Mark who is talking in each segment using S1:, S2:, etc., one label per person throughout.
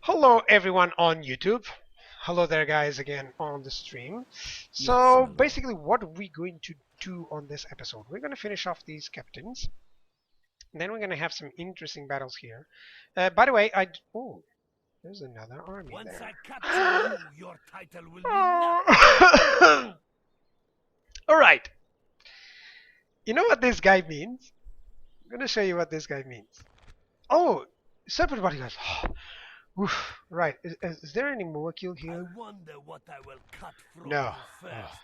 S1: Hello everyone on YouTube. Hello there guys again on the stream.
S2: Yes, my lord.
S1: Basically what are we going to do on this episode? We're going to finish off these captains. And then we're going to have some interesting battles here. By the way, oh, there's another army
S2: Once
S1: there.
S2: I capture you, your title will mean nothing.
S1: Oh. Alright. You know what this guy means? I'm going to show you what this guy means. Oh, separate bodyguards. Oof. Right. Is there any more kill here?
S2: I wonder what I will cut from
S1: No.
S2: you first.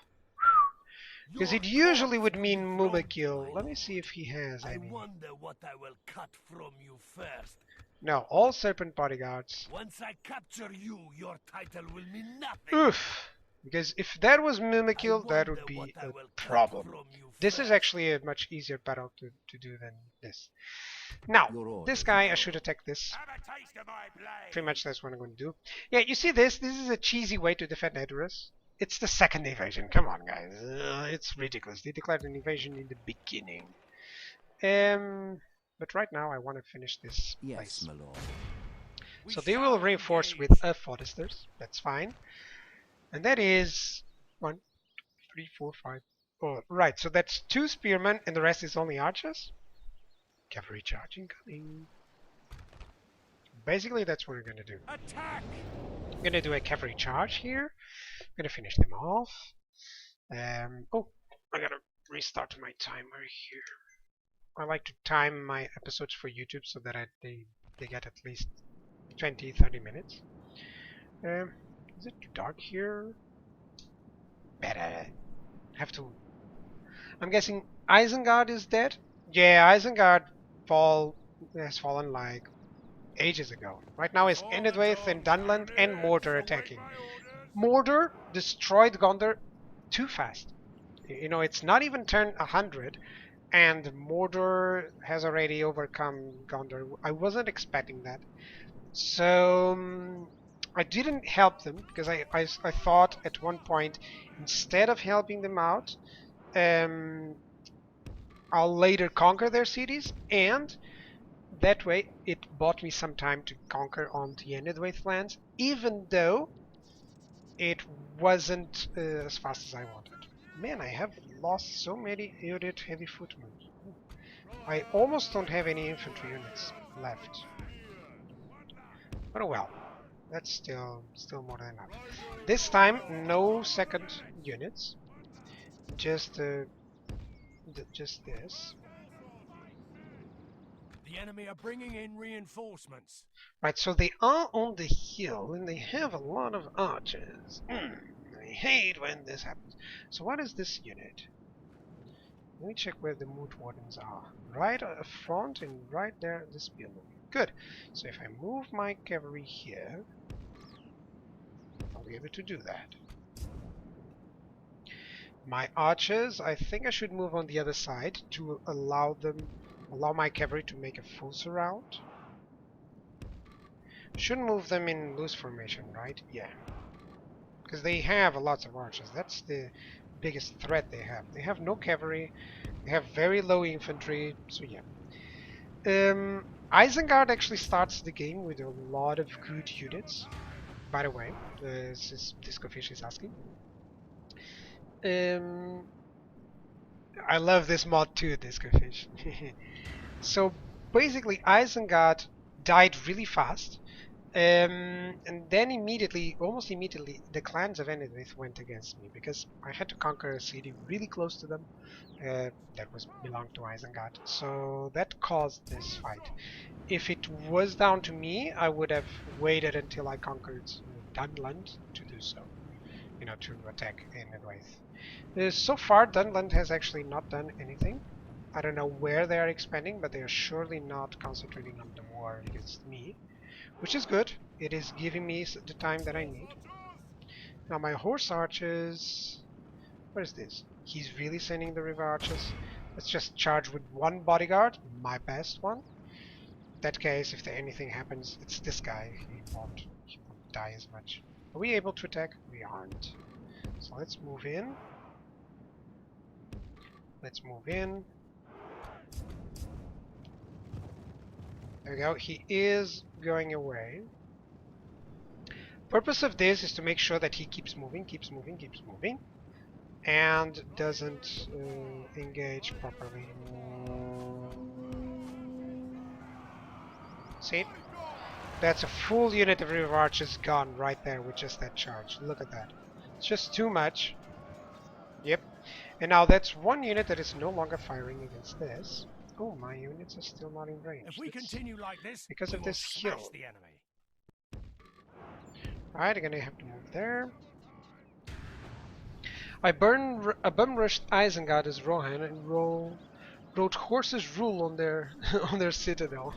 S1: Because
S2: Your
S1: it usually
S2: corpse
S1: would
S2: will
S1: mean
S2: be
S1: Muma
S2: thrown
S1: kill.
S2: to my
S1: Let me
S2: lord.
S1: see if he has
S2: I
S1: any.
S2: wonder what I will cut from you first.
S1: No, all serpent bodyguards.
S2: Once I capture you, your title will mean nothing.
S1: Oof. Because if that was Muma
S2: I
S1: kill, that
S2: wonder
S1: would be
S2: what I
S1: a
S2: will cut
S1: problem.
S2: from you
S1: This is
S2: first.
S1: actually a much easier battle to do than this. Now,
S2: Your
S1: this
S2: orders,
S1: guy,
S2: my
S1: I should
S2: lord.
S1: attack this.
S2: Have a taste of my blade.
S1: Pretty much that's what I'm going to do. Yeah, you see this? This is a cheesy way to defend Edorus. It's the second invasion. Come on, guys. It's ridiculous. They declared an invasion in the beginning. But right now I want to finish this place.
S2: Yes, my lord.
S1: So they will reinforce with foresters. That's fine. And that is 1, 2, 3, 4, 5. Oh, right. So that's 2 spearmen and the rest is only archers. Cavalry charge incoming. Basically, that's what we're gonna do.
S2: Attack!
S1: I'm gonna do a cavalry charge here. I'm gonna finish them off. Oh, I gotta restart my timer here. I like to time my episodes for YouTube so that they get at least 20-30 minutes. Is it too dark here? Better have to. I'm guessing Isengard is dead. Yeah, Isengard has fallen like ages ago. Right now it's Endedwaith and Dunland and Mordor attacking. Mordor destroyed Gondor too fast. You know, it's not even turned 100 and Mordor has already overcome Gondor. I wasn't expecting that. So I didn't help them because I thought at one point instead of helping them out, I'll later conquer their cities, and that way it bought me some time to conquer on the Endedwaith lands, even though it wasn't as fast as I wanted. Man, I have lost so many unit heavy footmen. I almost don't have any infantry units left. But oh well, that's still more than enough. This time, no second units, just this.
S2: The enemy are bringing in reinforcements.
S1: Right, so they are on the hill and they have a lot of archers. I hate when this happens. So what is this unit? Let me check where the moot wardens are. Right up front and right there in this building. Good. So if I move my cavalry here, I'll be able to do that. My archers, I think I should move on the other side to allow my cavalry to make a full surround. Shouldn't move them in loose formation, right? Yeah. Because they have lots of archers. That's the biggest threat they have. They have no cavalry, they have very low infantry, so yeah. Isengard actually starts the game with a lot of good units. By the way, Discofish is asking. I love this mod too, Discofish. So basically, Isengard died really fast, and then almost immediately, the clans of Enedwaith went against me because I had to conquer a city really close to them that belonged to Isengard. So that caused this fight. If it was down to me, I would have waited until I conquered Dunland to do so. You know, to attack Enedwaith. So far, Dunland has actually not done anything. I don't know where they are expanding, but they are surely not concentrating on the war against me, which is good. It is giving me the time that I need. Now my horse archers, where is this? He's really sending the river archers. Let's just charge with 1 bodyguard, my best one. In that case, if anything happens, it's this guy. He won't die as much. Are we able to attack? We aren't. So let's move in. Let's move in. There we go. He is going away. Purpose of this is to make sure that he keeps moving, and doesn't engage properly. See? That's a full unit of river archers gone right there with just that charge. Look at that. It's just too much. Yep. And now that's one unit that is no longer firing against this. Oh, my units are still not in range.
S2: If we continue like this,
S1: because of this hill.
S2: The enemy.
S1: Alright, I'm gonna have to move there. I bum rushed Isengard as Rohan and wrote horses rule on their on their citadel.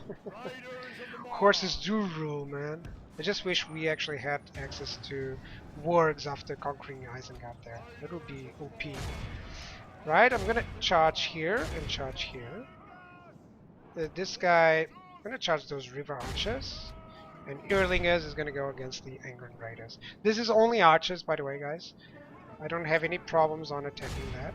S1: Horses do rule, man. I just wish we actually had access to wargs after conquering Isengard there. That would be OP. Right, I'm gonna charge here and charge here. This guy, I'm gonna charge those river archers. And Earlingers is gonna go against the Angron Raiders. This is only archers, by the way, guys. I don't have any problems on attacking that.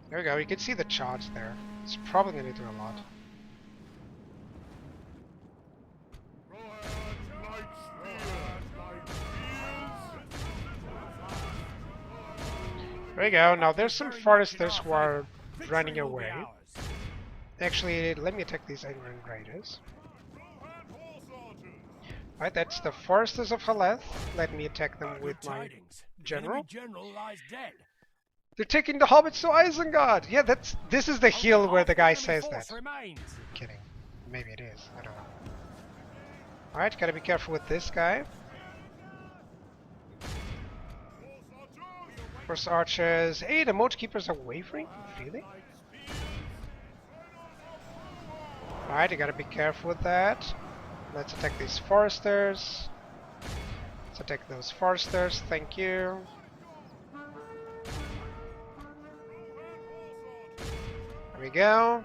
S1: There we go, you can see the charge there. It's probably gonna do a lot. There we go, now there's some foresters who are running away. Actually, let me attack these Angron Raiders. Right, that's the foresters of Haleth. Let me attack them with my general. They're taking the hobbits to Isengard! Yeah, this is the hill where the guy says that. Kidding. Maybe it is, I don't know. Alright, gotta be careful with this guy. First archers. Hey, the moat keepers are wavering? Really? Alright, you gotta be careful with that. Let's attack these foresters. Let's attack those foresters, thank you. There we go.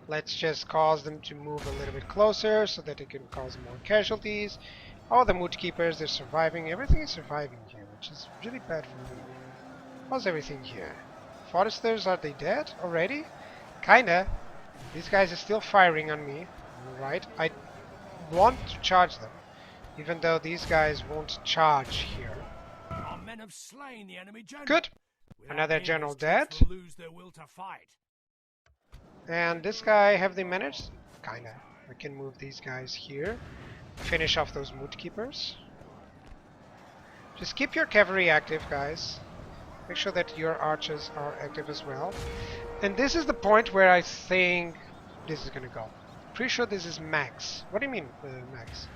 S1: Let's just cause them to move a little bit closer so that it can cause more casualties. Oh, the moot keepers, they're surviving. Everything is surviving here, which is really bad for me. How's everything here? Foresters, are they dead already? Kinda. These guys are still firing on me. Right? I want to charge them, even though these guys won't charge here.
S2: Our men have slain the enemy general.
S1: Good. Another general dead.
S2: Lose their will to fight.
S1: And this guy, have they managed? Kinda. I can move these guys here. Finish off those moot keepers. Just keep your cavalry active, guys. Make sure that your archers are active as well. And this is the point where I think this is gonna go. Pretty sure this is max. What do you mean, max?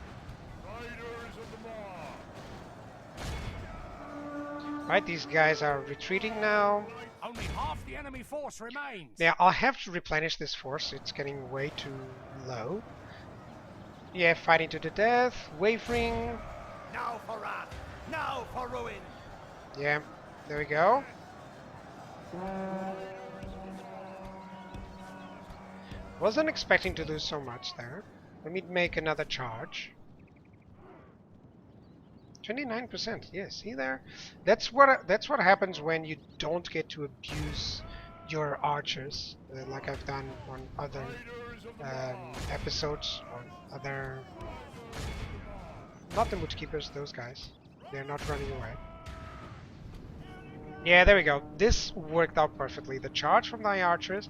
S1: Right, these guys are retreating now.
S2: Only half the enemy force remains.
S1: Yeah, I'll have to replenish this force. It's getting way too low. Yeah, fighting to the death, wavering.
S2: Now for wrath, now for ruin.
S1: Yeah, there we go. Wasn't expecting to lose so much there. Let me make another charge. 29%. Yeah, see there? That's what happens when you don't get to abuse your archers, like I've done on other episodes, on other... Not the moot keepers, those guys. They're not running away. Yeah, there we go. This worked out perfectly. The charge from my archers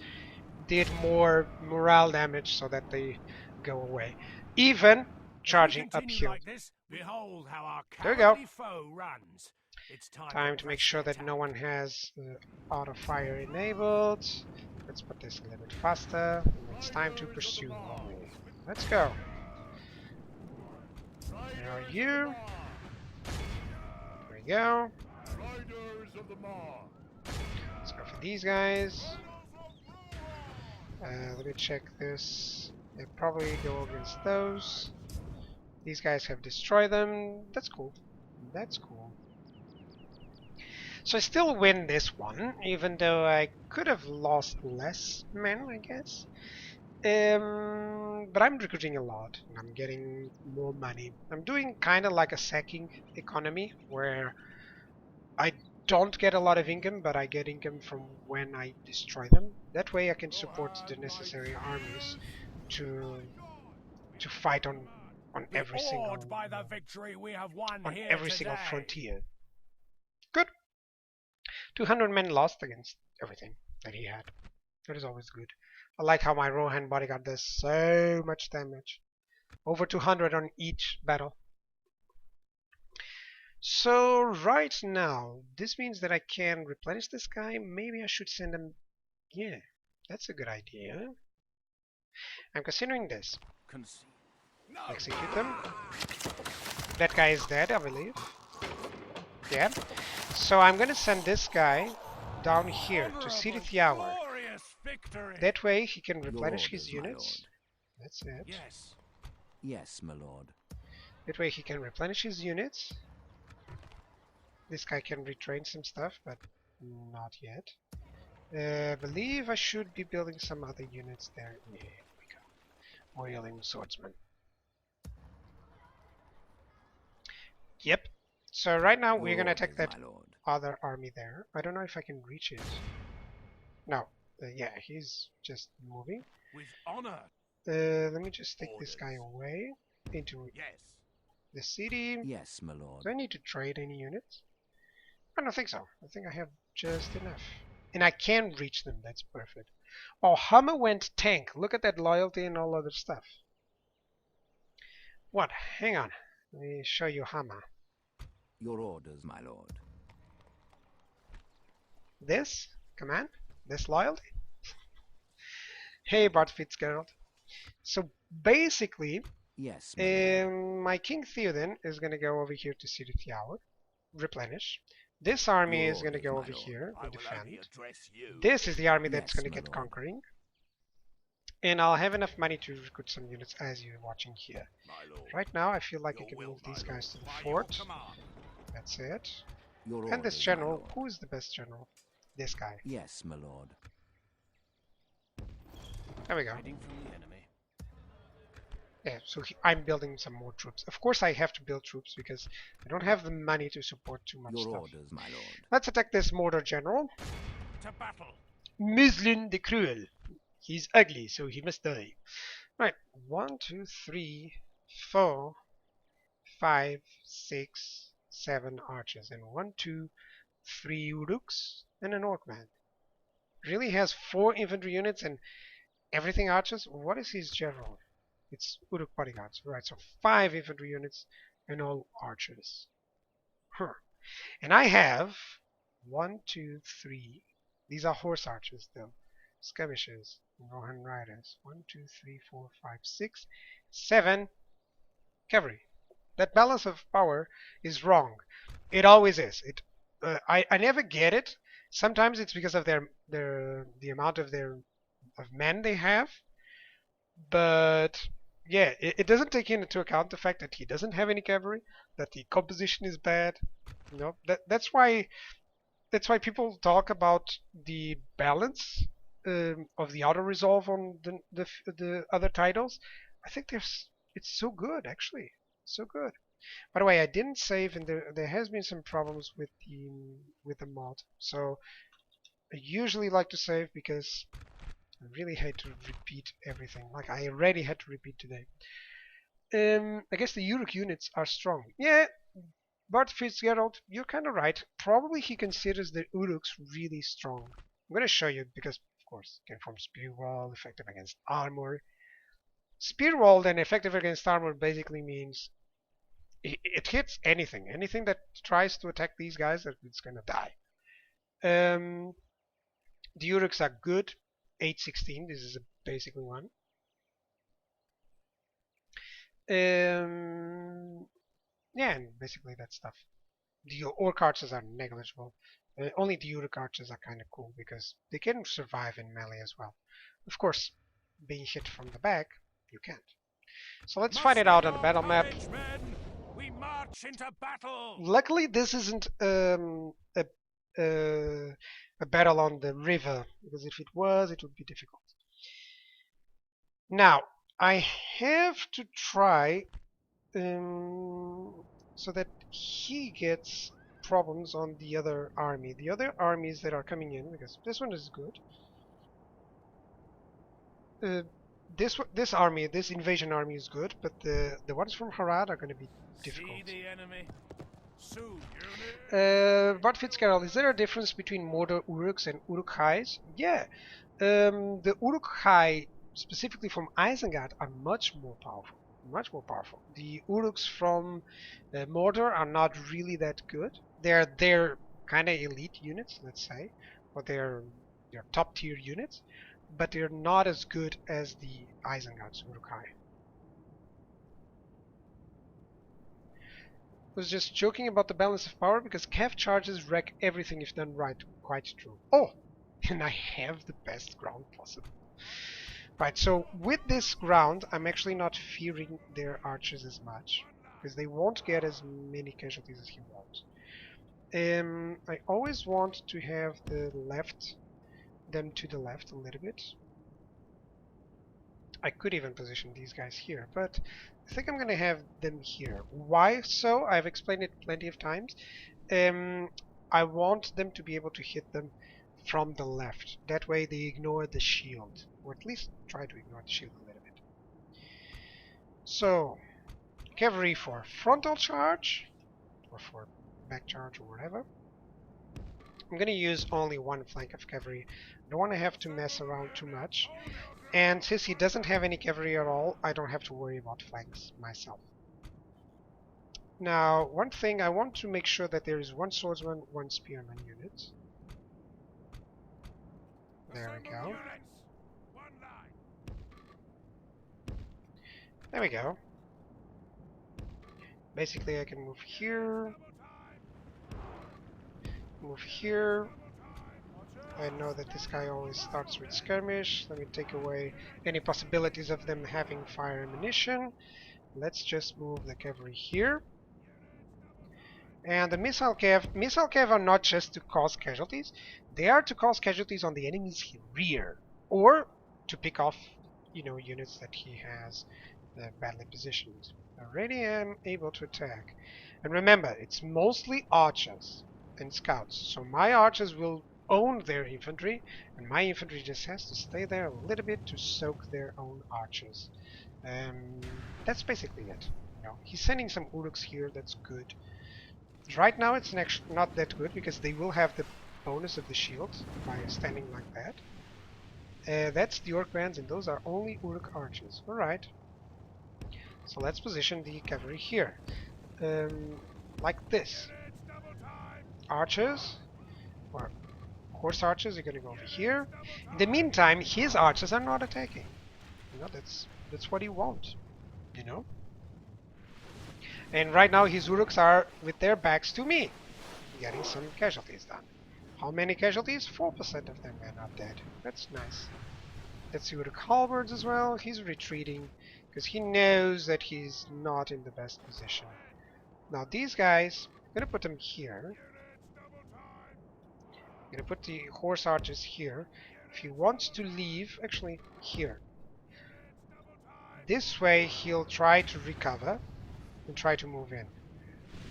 S1: did more morale damage so that they go away. Even charging uphill.
S2: Like this, behold how our
S1: there we go.
S2: Foe runs. It's
S1: time to make sure that no one has auto fire enabled. Let's put this a little bit faster. It's time to pursue. Let's go. Where are you? There we go. Let's go for these guys. Let me check this. They probably go against those. These guys have destroyed them. That's cool. That's cool. So I still win this one, even though I could have lost less men, I guess. But I'm recruiting a lot, and I'm getting more money. I'm doing kind of like a sacking economy, where I don't get a lot of income, but I get income from when I destroy them. That way I can support the necessary armies to fight on
S2: Be
S1: every
S2: awed
S1: single
S2: by the victory we have won
S1: on
S2: here
S1: every single
S2: today.
S1: frontier. Good. 200 men lost against everything that he had. That is always good. I like how my Rohan bodyguard does so much damage. Over 200 on each battle. So right now, this means that I can replenish this guy. Maybe I should send him. Yeah, that's a good idea. I'm considering this. Execute them. That guy is dead, I believe. Yeah. So I'm gonna send this guy down here to City Tower. That way he can replenish his units. That's it.
S2: Yes.
S3: Yes, my lord.
S1: That way he can replenish his units. This guy can retrain some stuff, but not yet. I believe I should be building some other units there. Yeah, here we go. More healing swordsman. Yep. So right now we're gonna attack that other army there. I don't know if I can reach it. No. Yeah, he's just moving.
S2: With honor.
S1: Let me just take this guy away into the city.
S3: Yes, my lord.
S1: Do I need to trade any units? I don't think so. I think I have just enough. And I can reach them. That's perfect. Oh, Hummer went tank. Look at that loyalty and all other stuff. What? Hang on. Let me show you Hammer.
S3: Your orders, my lord.
S1: This command? This loyalty? Hey, Bart Fitzgerald. So basically,
S3: yes, my
S1: King Theoden is going to go over here to City Tower, replenish. This army is going to go over here and defend. This is the army that's going to get conquering. And I'll have enough money to recruit some units as you're watching here. Right now, I feel like I can move these guys to the fort. That's it. And this general, who is the best general? This guy.
S3: Yes, my lord.
S1: There we go. Yeah, so I'm building some more troops. Of course I have to build troops because I don't have the money to support too much
S3: Your
S1: stuff.
S3: orders, my lord.
S1: Let's attack this Mordor general.
S2: To battle.
S1: Muslin the Cruel. He's ugly, so he must die. Right, 1, 2, 3, 4, 5, 6, 7 archers, and 1, 2, 3 Uruks and an Orkman. Really has 4 infantry units and everything archers. What is his general? It's Uruk bodyguards, right? So 5 infantry units and all archers. Huh. And I have 1, 2, 3. These are horse archers, though. Skirmishers, Rohan riders. 1, 2, 3, 4, 5, 6, 7 cavalry. That balance of power is wrong. It always is. I never get it. Sometimes it's because of the amount of men they have, but yeah, it doesn't take into account the fact that he doesn't have any cavalry, that the composition is bad. You know, that's why people talk about the balance of the auto resolve on the other titles. I think it's so good, actually, so good. By the way, I didn't save, and there has been some problems with the mod. So I usually like to save because I really hate to repeat everything. Like I already had to repeat today. I guess the Uruk units are strong. Yeah, Bart Fitzgerald, you're kind of right. Probably he considers the Uruks really strong. I'm going to show you because, of course, can form Spear Wall, effective against armor. Spear Wall and effective against armor basically means it hits anything. Anything that tries to attack these guys, it's going to die. The Uruks are good. 816, this is a basically one. Yeah, and basically that stuff. The Orc archers are negligible. Only the Uruk archers are kind of cool because they can survive in melee as well. Of course, being hit from the back, you can't. So let's fight it out on the battle map.
S2: We march into battle.
S1: Luckily, this isn't a battle on the river, because if it was, it would be difficult. Now, I have to try so that he gets problems on the other army. The other armies that are coming in, because this one is good. This army, this invasion army is good, but the ones from Harad are going to be difficult.
S2: See the enemy. Soon, unit.
S1: What Fitzgerald, is there a difference between Mordor Uruks and Uruk-hais? Yeah, the Uruk-hai, specifically from Isengard, are much more powerful. Much more powerful. The Uruks from Mordor are not really that good. They're kind of elite units, let's say, or they're top tier units, but they're not as good as the Isengard's Uruk-hai. Was just joking about the balance of power because Cav charges wreck everything if done right. Quite true. Oh, and I have the best ground possible. Right, so with this ground, I'm actually not fearing their archers as much because they won't get as many casualties as he wants. I always want to have them to the left a little bit. I could even position these guys here, but I think I'm going to have them here. Why so? I've explained it plenty of times. I want them to be able to hit them from the left. That way they ignore the shield, or at least try to ignore the shield a little bit. So, cavalry for frontal charge, or for back charge, or whatever. I'm going to use only one flank of cavalry. I don't want to have to mess around too much. And since he doesn't have any cavalry at all, I don't have to worry about flanks myself. Now, one thing, I want to make sure that there is one swordsman, one spearman unit. There we go. There we go. Basically, I can move here. Move here. I know that this guy always starts with skirmish. Let me take away any possibilities of them having fire ammunition. Let's just move the cavalry here. And the missile cav are not just to cause casualties. They are to cause casualties on the enemy's rear, or to pick off, units that he has badly positioned. Already am able to attack. And remember, it's mostly archers and scouts. So my archers will own their infantry, and my infantry just has to stay there a little bit to soak their own archers. That's basically it. He's sending some Uruks here, that's good. Right now it's not that good because they will have the bonus of the shield by standing like that. That's the Orc bands, and those are only Uruk archers. Alright. So let's position the cavalry here. Like this. Archers, or horse archers, are going to go over here. In the meantime, his archers are not attacking. That's what he wants. And right now his Uruks are with their backs to me, getting some casualties done. How many casualties? 4% of their men are dead. That's nice. Let's see Uruk halberds as well. He's retreating because he knows that he's not in the best position. Now these guys, I'm going to put them here. I'm going to put the horse archers here. If he wants to leave, actually here. This way he'll try to recover and try to move in.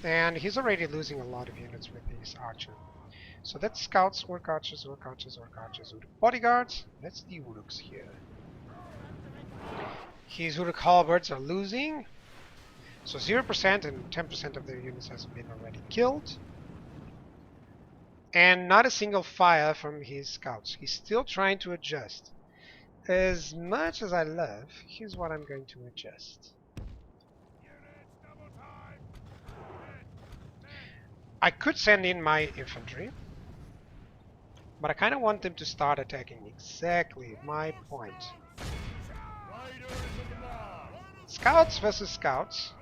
S1: And he's already losing a lot of units with his archer. So that's scouts, orc archers, orc archers, orc archers, Uruk bodyguards. That's the Uruks here. His Uruk halberds are losing. So 0% and 10% of their units has been already killed. And not a single fire from his scouts. He's still trying to adjust. As much as I love, here's what I'm going to adjust. I could send in my infantry, but I kind of want them to start attacking. Exactly my point. Scouts versus scouts.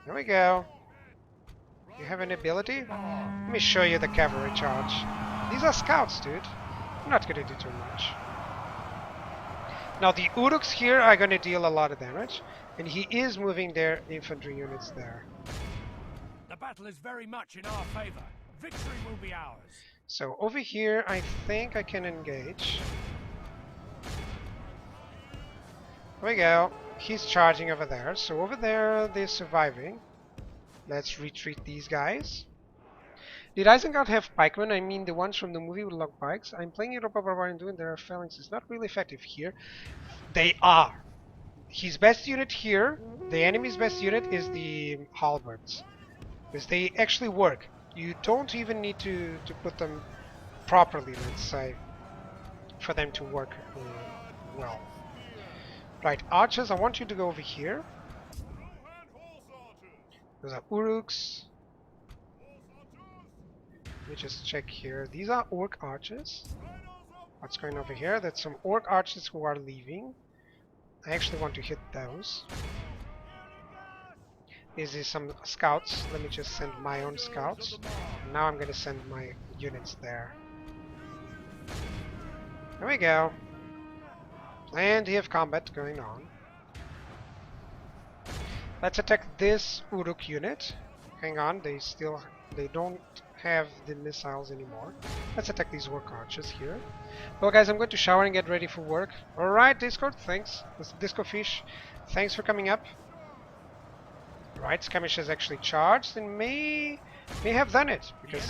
S1: There we go. You have an ability? Let me show you the cavalry charge. These are scouts, dude. I'm not going to do too much. Now the Uruks here are going to deal a lot of damage, and he is moving their infantry units there.
S2: The battle is very much in our favor. Victory will be ours.
S1: So over here, I think I can engage. There we go. He's charging over there. So over there, they're surviving. Let's retreat these guys. Did Isengard have pikemen? I mean the ones from the movie with long pikes. I'm playing Europa Barbarian doing their phalanx is not really effective here. They are. His best unit here, the enemy's best unit is the halberds. Because they actually work. You don't even need to put them properly, let's say, for them to work well. Right, archers, I want you to go over here. Those are Uruks. Let me just check here. These are orc archers. What's going over here? That's some orc archers who are leaving. I actually want to hit those. This is some scouts. Let me just send my own scouts. Now I'm going to send my units there. There we go. Plenty of combat going on. Let's attack this Uruk unit. Hang on, they don't have the missiles anymore. Let's attack these work archers here. Well guys, I'm going to shower and get ready for work. Alright, Discord, thanks. Disco Fish, thanks for coming up. Right, Skirmish has actually charged and may have done it because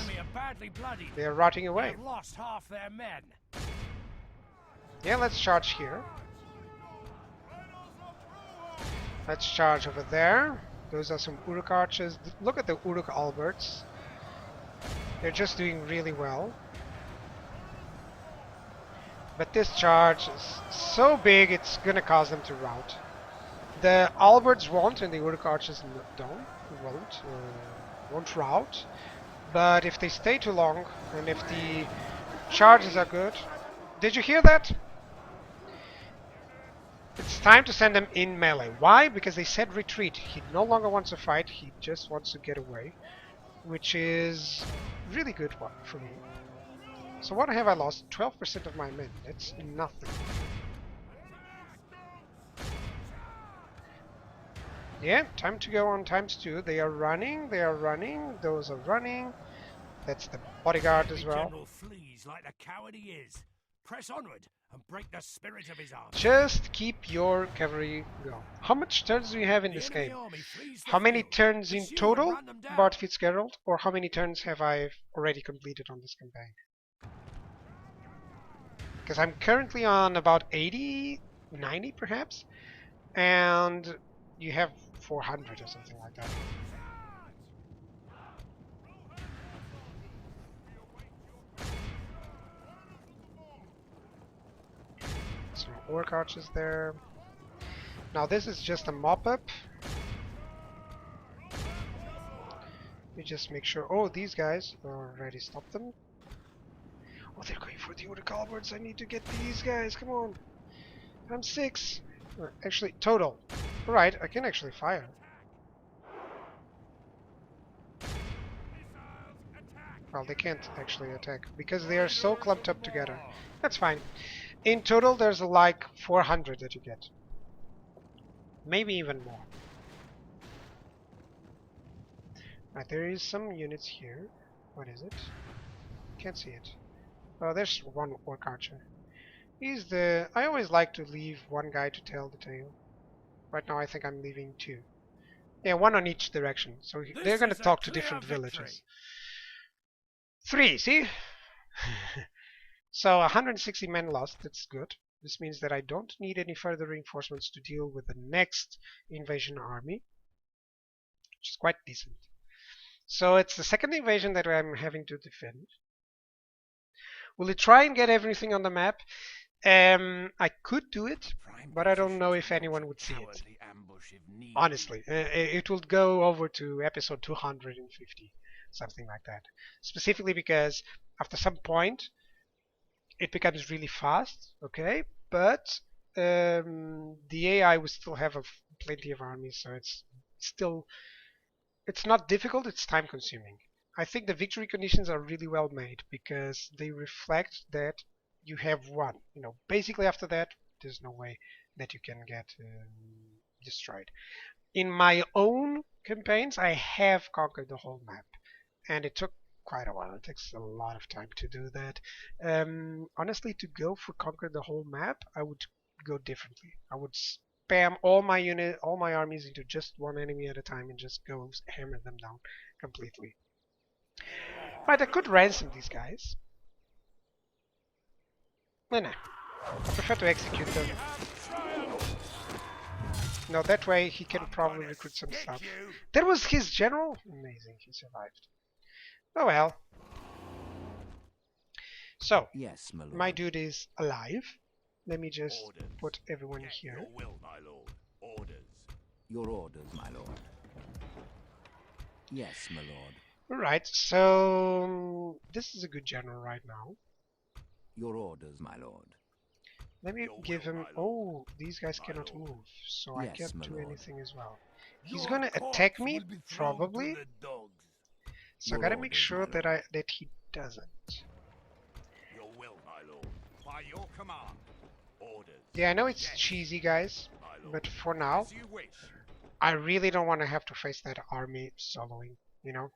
S1: they are rotting away.
S2: They've lost half their men.
S1: Yeah, let's charge here. Let's charge over there. Those are some Uruk archers. Look at the Uruk Alberts. They're just doing really well. But this charge is so big, it's gonna cause them to rout. The Alberts won't, and the Uruk archers won't rout. But if they stay too long, and if the charges are good, did you hear that? It's time to send them in melee. Why? Because they said retreat. He no longer wants to fight, he just wants to get away. Which is really good one for me. So what have I lost? 12% of my men. That's nothing. Yeah, time to go on ×2. They are running, those are running. That's the bodyguard as well.
S2: General flees like the coward he is. Press onward and break the spirit of his army.
S1: Just keep your cavalry going. How much turns do you have in this game? How many turns in total, Bart Fitzgerald? Or how many turns have I already completed on this campaign? Because I'm currently on about 80, 90 perhaps. And you have 400 or something like that. Some orc archers there. Now this is just a mop-up. You just make sure. Oh, these guys already stopped them. Oh, they're going for the Uruk Alberts. I need to get these guys. Come on. I'm 6. Actually, total. Alright, I can actually fire. Well, they can't actually attack because they are so clumped up together. That's fine. In total, there's like 400 that you get. Maybe even more. Right, there is some units here. What is it? Can't see it. Oh, there's one orc archer. He's the... I always like to leave one guy to tell the tale. Right now I think I'm leaving 2. Yeah, 1 on each direction. So they're going to talk to different villages. 3, see? So 160 men lost, that's good. This means that I don't need any further reinforcements to deal with the next invasion army. Which is quite decent. So it's the second invasion that I'm having to defend. Will it try and get everything on the map? I could do it, but I don't know if anyone would see it. Honestly, it will go over to episode 250, something like that. Specifically because after some point, it becomes really fast, okay? But the AI will still have plenty of armies, so it's not difficult, it's time consuming. I think the victory conditions are really well made because they reflect that you have won. You know, basically after that, there's no way that you can get destroyed. In my own campaigns, I have conquered the whole map, and it took quite a while. It takes a lot of time to do that. Honestly, to go for conquer the whole map, I would go differently. I would spam all my armies into just one enemy at a time and just go hammer them down completely. Right, I could ransom these guys. No, no. I prefer to execute them. No, that way he can probably recruit some stuff. That was his general? Amazing, he survived. Oh well. So,
S3: Yes, my lord.
S1: my dude is alive. Let me just put everyone here.
S2: Your will, my lord. Orders.
S3: Your orders, my lord. Yes, my lord.
S1: Alright, so this is a good general right now.
S3: Your orders, my lord.
S1: Let me give him... Oh, these guys cannot move, so I
S3: Yes,
S1: can't
S3: my
S1: do
S3: lord.
S1: anything as well. He's
S2: Your
S1: gonna
S2: corpse
S1: attack me,
S2: will be thrown
S1: probably.
S2: to the dogs.
S1: So I
S3: Your
S1: gotta make
S3: orders,
S1: sure
S3: my
S1: that
S3: lord.
S1: that he doesn't.
S2: Your will, my lord. By your command. Orders.
S1: Yeah, I know it's
S2: Yes,
S1: cheesy, guys,
S2: my lord.
S1: but for now,
S2: As you wish.
S1: I really don't want to have to face that army soloing, you know?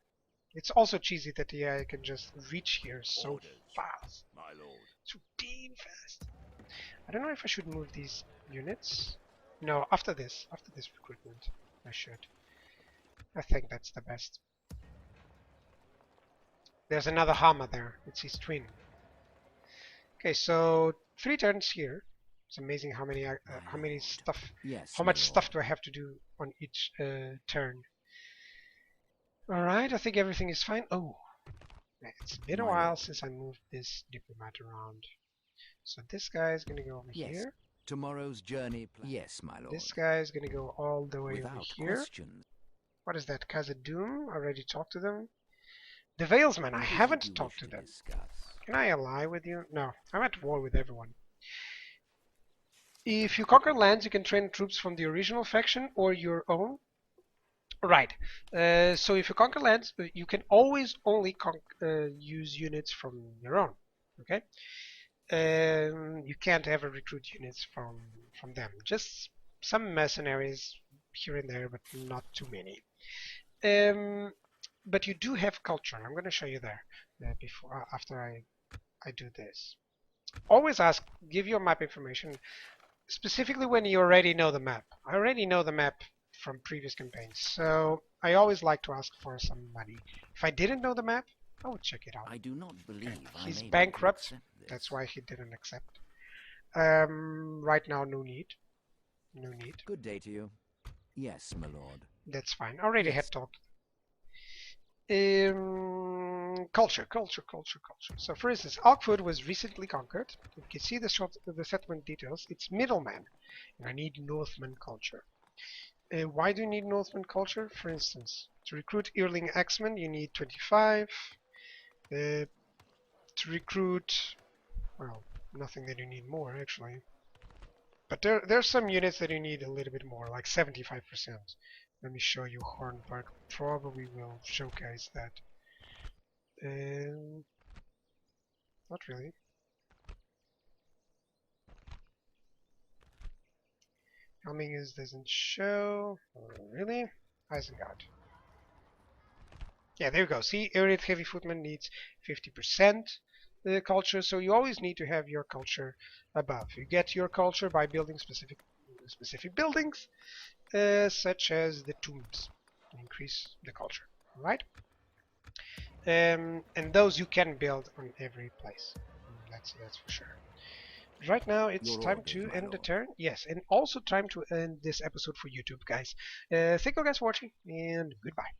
S1: It's also cheesy that yeah, I can just reach here so
S2: Orders.
S1: fast.
S2: My lord.
S1: So damn fast. I don't know if I should move these units. No, after this recruitment, I should. I think that's the best. There's another Hama there. It's his twin. Okay, so 3 turns here. It's amazing how many stuff,
S3: Yes,
S1: how
S3: my
S1: much
S3: lord.
S1: stuff do I have to do on each turn. All right, I think everything is fine. Oh, it's been a
S3: My
S1: while
S3: lord.
S1: since I moved this diplomat around. So this guy is gonna go over
S3: Yes.
S1: here.
S3: Tomorrow's journey. Yes, my lord.
S1: This guy is gonna go all the way over
S3: Without
S1: here.
S3: question.
S1: What is that? Khazad-dûm? Already talked to them. The Valesmen, I
S3: What is it
S1: haven't
S3: you
S1: talked
S3: wish
S1: to them.
S3: discuss?
S1: Can I ally with you? No, I'm at war with everyone. If you conquer lands, you can train troops from the original faction or your own. Right. So if you conquer lands, you can always only use units from your own. Okay. You can't ever recruit units from them. Just some mercenaries here and there, but not too many. But you do have culture. I'm going to show you there after I do this. Always ask, give your map information, specifically when you already know the map. I already know the map from previous campaigns, so I always like to ask for some money. If I didn't know the map, I would check it out.
S3: I do not believe I'm
S1: He's
S3: able to
S1: bankrupt.
S3: accept this.
S1: That's why he didn't accept. Right now, no need. No need.
S3: Good day to you. Yes, my lord.
S1: That's fine. I already
S3: Yes.
S1: had talked. Culture. So, for instance, Alkford was recently conquered. You can see the settlement details. It's middleman, and I need Northman culture. Why do you need Northman culture? For instance, to recruit Earling Axemen, you need 25. To recruit, well, nothing that you need more actually. But there's some units that you need a little bit more, like 75%. Let me show you Hornburg. Probably will showcase that. Not really. Helmingus doesn't show. Really? Isengard. Yeah, there you go. See, Arid Heavy Footman needs 50% culture, so you always need to have your culture above. You get your culture by building specific buildings, such as the tombs, to increase the culture. All right? And those you can build on every place. That's for sure. Right now, it's
S3: Your
S1: time
S3: orders,
S1: to
S3: my
S1: end the
S3: lord.
S1: turn. Yes, and also time to end this episode for YouTube, guys. Thank you guys for watching, and goodbye.